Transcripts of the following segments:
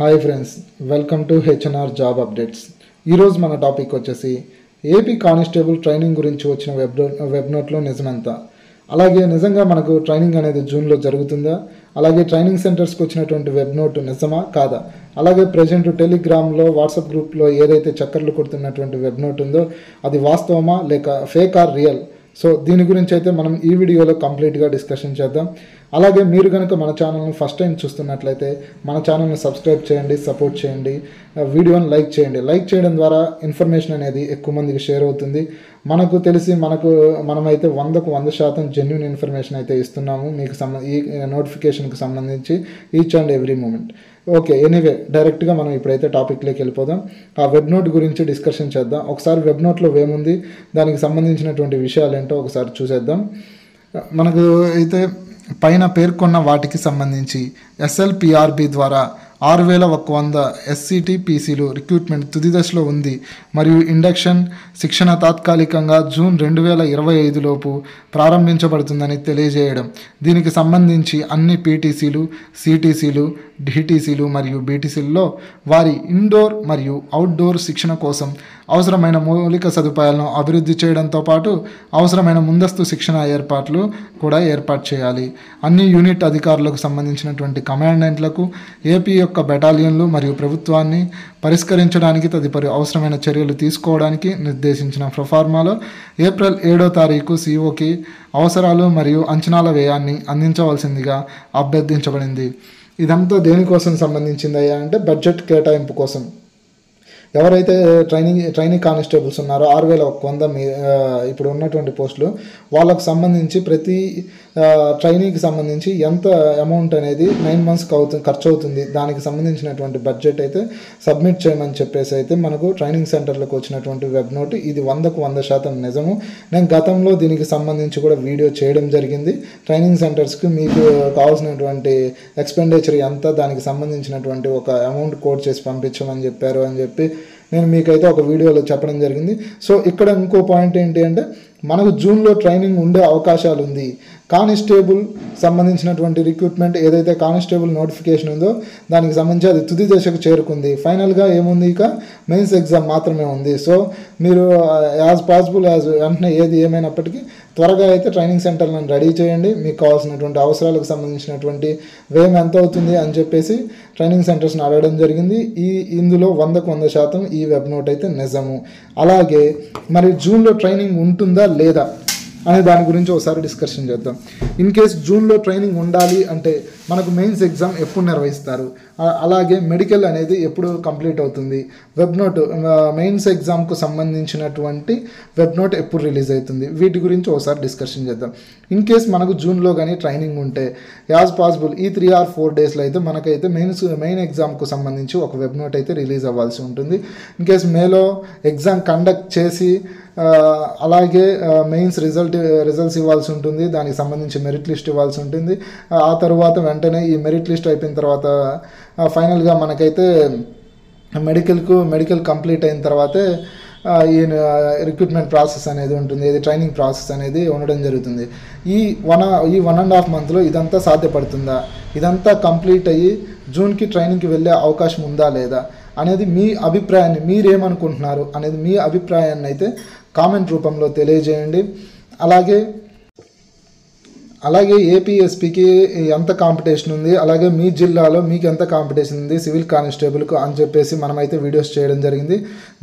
Hi friends, welcome to HNR job updates. ఈరోజు మన topic వచ్చేసి ఏపీ కానిస్టేబుల్ ట్రైనింగ్ గురించి వచ్చిన వెబ్ నోట్లో నిజమెంత, అలాగే నిజంగా మనకు ట్రైనింగ్ అనేది జూన్లో జరుగుతుందా, అలాగే ట్రైనింగ్ సెంటర్స్కి వచ్చినటువంటి వెబ్ నోట్ నిజమా కాదా, అలాగే ప్రజెంట్ టెలిగ్రామ్లో వాట్సాప్ గ్రూప్లో ఏదైతే చక్కర్లు కొడుతున్నటువంటి వెబ్ నోట్ ఉందో అది వాస్తవమా లేక ఫేక్ ఆర్ రియల్. సో దీని గురించి అయితే మనం ఈ వీడియోలో కంప్లీట్గా డిస్కషన్ చేద్దాం. అలాగే మీరు కనుక మన ఛానల్ని ఫస్ట్ టైం చూస్తున్నట్లయితే మన ఛానల్ని సబ్స్క్రైబ్ చేయండి, సపోర్ట్ చేయండి, వీడియోని లైక్ చేయండి. లైక్ చేయడం ద్వారా ఇన్ఫర్మేషన్ అనేది ఎక్కువ మందికి షేర్ అవుతుంది. మనకు తెలిసి మనమైతే 100% జెన్యూన్ ఇన్ఫర్మేషన్ అయితే ఇస్తున్నాము మీకు ఈ నోటిఫికేషన్కి సంబంధించి each and every moment. Okay, anyway డైరెక్ట్గా మనం ఇప్పుడైతే టాపిక్లోకి వెళ్ళిపోదాం. ఆ వెబ్ నోట్ గురించి డిస్కషన్ చేద్దాం. ఒకసారి వెబ్ నోట్లో ఏముంది, దానికి సంబంధించినటువంటి విషయాలు ఏంటో ఒకసారి చూసేద్దాం. మనకు అయితే పైన పేర్కొన్న వాటికి సంబంధించి ఎస్ఎల్పిఆర్బి ద్వారా 6100 ఎస్సిటి పీసీలు రిక్రూట్మెంట్ తుది దశలో ఉంది మరియు ఇండక్షన్ శిక్షణ తాత్కాలికంగా జూన్ 2025 లోపు ప్రారంభించబడుతుందని తెలియజేయడం. దీనికి సంబంధించి అన్ని పీటీసీలు, సిటీసీలు, డిటీసీలు మరియు బీటీసీల్లో వారి ఇండోర్ మరియు అవుట్డోర్ శిక్షణ కోసం అవసరమైన మౌలిక సదుపాయాలను అభివృద్ధి చేయడంతో పాటు అవసరమైన ముందస్తు శిక్షణ ఏర్పాట్లు కూడా ఏర్పాటు చేయాలి. అన్ని యూనిట్ అధికారులకు సంబంధించినటువంటి కమాండెంట్లకు ఏపీ యొక్క బెటాలియన్లు మరియు ప్రభుత్వాన్ని పరిష్కరించడానికి తదుపరి అవసరమైన చర్యలు తీసుకోవడానికి నిర్దేశించిన ప్రొఫార్మాలో ఏప్రిల్ 7వ తారీఖు సిఓకి అవసరాలు మరియు అంచనాల వ్యయాన్ని అందించవలసిందిగా అభ్యర్థించబడింది. ఇదంతా దేనికోసం సంబంధించిందయ్యా అంటే బడ్జెట్ కేటాయింపు కోసం. ఎవరైతే ట్రైనింగ్ కానిస్టేబుల్స్ ఉన్నారో 6100 ఇప్పుడు ఉన్నటువంటి పోస్టులు, వాళ్ళకు సంబంధించి ప్రతి ట్రైనింగ్కి సంబంధించి ఎంత అమౌంట్ అనేది 9 monthsకి ఖర్చు అవుతుంది, దానికి సంబంధించినటువంటి బడ్జెట్ అయితే సబ్మిట్ చేయమని చెప్పేసి అయితే మనకు ట్రైనింగ్ సెంటర్లకు వచ్చినటువంటి వెబ్ నోట్. ఇది 100% నిజము. నేను గతంలో దీనికి సంబంధించి కూడా వీడియో చేయడం జరిగింది. ట్రైనింగ్ సెంటర్స్కి మీకు కావాల్సినటువంటి ఎక్స్పెండిచర్ ఎంత, దానికి సంబంధించినటువంటి ఒక అమౌంట్ కోడ్ చేసి పంపించమని చెప్పారు అని చెప్పి నేను మీకైతే ఒక వీడియోలో చెప్పడం జరిగింది. సో ఇక్కడ ఇంకో పాయింట్ ఏంటి అంటే మనకు జూన్లో ట్రైనింగ్ ఉండే అవకాశాలు ఉంది. కానిస్టేబుల్ సంబంధించినటువంటి రిక్రూట్మెంట్ ఏదైతే కానిస్టేబుల్ నోటిఫికేషన్ ఉందో దానికి సంబంధించి అది తుది దశకు చేరుకుంది. ఫైనల్గా ఏముంది, ఇక మెయిన్స్ ఎగ్జామ్ మాత్రమే ఉంది. సో మీరు యాజ్ పాసిబుల్ వెంటనే ఏది ఏమైనప్పటికీ త్వరగా అయితే ట్రైనింగ్ సెంటర్లను రెడీ చేయండి. మీకు కావాల్సినటువంటి అవసరాలకు సంబంధించినటువంటి వ్యయం ఎంత అవుతుంది అని చెప్పేసి ట్రైనింగ్ సెంటర్స్ని అడగడం జరిగింది. ఇందులో 100% ఈ వెబ్ నోట్ అయితే నిజము. అలాగే మరి జూన్లో ట్రైనింగ్ ఉంటుందా లేదా అనే దాని గురించి ఒకసారి డిస్కషన్ చేద్దాం. ఇన్ కేస్ జూన్లో ట్రైనింగ్ ఉండాలి అంటే మనకు మెయిన్స్ ఎగ్జామ్ ఎప్పుడు నిర్వహిస్తారు, అలాగే మెడికల్ అనేది ఎప్పుడు కంప్లీట్ అవుతుంది, వెబ్ నోట్ మెయిన్స్ ఎగ్జామ్కు సంబంధించినటువంటి వెబ్ నోట్ ఎప్పుడు రిలీజ్ అవుతుంది, వీటి గురించి ఒకసారి డిస్కషన్ చేద్దాం. ఇన్ కేస్ మనకు జూన్లో కానీ ట్రైనింగ్ ఉంటే యాజ్ పాసిబుల్ ఈ 3 or 4 డేస్లో అయితే మనకైతే మెయిన్ ఎగ్జామ్కు సంబంధించి ఒక వెబ్ నోట్ అయితే రిలీజ్ అవ్వాల్సి ఉంటుంది. ఇన్ కేస్ మేలో ఎగ్జామ్ కండక్ట్ చేసి అలాగే మెయిన్స్ రిజల్ట్స్ ఇవ్వాల్సి ఉంటుంది, దానికి సంబంధించి మెరిట్ లిస్ట్ ఇవ్వాల్సి ఉంటుంది. ఆ తర్వాత వెంటనే ఈ మెరిట్ లిస్ట్ అయిపోయిన తర్వాత ఫైనల్గా మనకైతే మెడికల్ కంప్లీట్ అయిన తర్వాతే ఈ రిక్రూట్మెంట్ ప్రాసెస్ అనేది ఉంటుంది, ఇది ట్రైనింగ్ ప్రాసెస్ అనేది ఉండడం జరుగుతుంది. ఈ 1.5 monthలో ఇదంతా సాధ్యపడుతుందా, ఇదంతా కంప్లీట్ అయ్యి జూన్కి ట్రైనింగ్కి వెళ్ళే అవకాశం ఉందా లేదా అనేది మీ అభిప్రాయాన్ని, మీరేమనుకుంటున్నారు అనేది మీ అభిప్రాయాన్ని అయితే కామెంట్ రూపంలో తెలియజేయండి. అలాగే ఏపీఎస్పీకి ఎంత కాంపిటీషన్ ఉంది, అలాగే మీ జిల్లాలో మీకు ఎంత కాంపిటీషన్ ఉంది సివిల్ కానిస్టేబుల్కు అని చెప్పేసి మనమైతే వీడియోస్ చేయడం జరిగింది.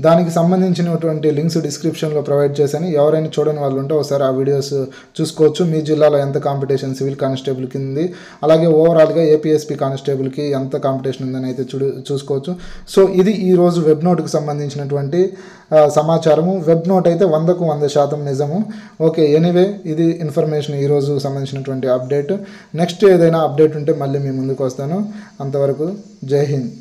దానికి సంబంధించినటువంటి లింక్స్ డిస్క్రిప్షన్లో ప్రొవైడ్ చేశాను. ఎవరైనా చూడని వాళ్ళు ఉంటే ఒకసారి ఆ వీడియోస్ చూసుకోవచ్చు. మీ జిల్లాలో ఎంత కాంపిటీషన్ సివిల్ కానిస్టేబుల్కి ఉంది, అలాగే ఓవరాల్గా ఏపీఎస్పీ కానిస్టేబుల్కి ఎంత కాంపిటీషన్ ఉందని అయితే చూసుకోవచ్చు. సో ఇది ఈరోజు వెబ్ నోట్కి సంబంధించినటువంటి సమాచారము. వెబ్ నోట్ అయితే 100% నిజము. ఓకే, ఎనీవే ఇది ఇన్ఫర్మేషన్ ఈరోజు సంబంధించినటువంటి అప్డేట్. నెక్స్ట్ ఏదైనా అప్డేట్ ఉంటే మళ్ళీ మీ ముందుకు వస్తాను. అంతవరకు జై హింద్.